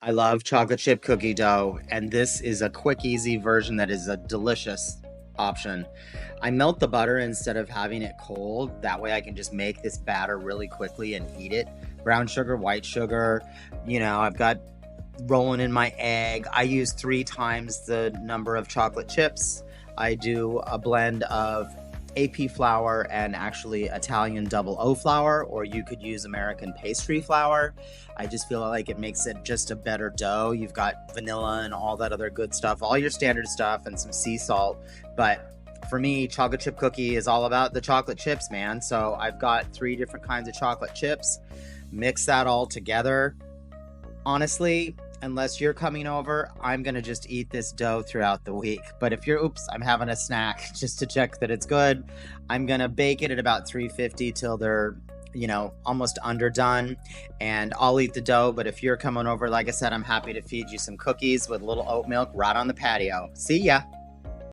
I love chocolate chip cookie dough, and this is a quick, easy version that is a delicious option. I melt the butter instead of having it cold. That way I can just make this batter really quickly and eat it. Brown sugar, white sugar, I've got rolling in my egg. I use 3 times the number of chocolate chips. I do a blend of AP flour and actually Italian double O flour, or you could use American pastry flour. I just feel like it makes it just a better dough. You've got vanilla and all that other good stuff, all your standard stuff, and some sea salt. But for me, chocolate chip cookie is all about the chocolate chips, man. So I've got 3 different kinds of chocolate chips. Mix that all together. Honestly, unless you're coming over, I'm going to just eat this dough throughout the week. But if I'm having a snack just to check that it's good, I'm going to bake it at about 350 till they're, almost underdone. And I'll eat the dough. But if you're coming over, like I said, I'm happy to feed you some cookies with a little oat milk right on the patio. See ya.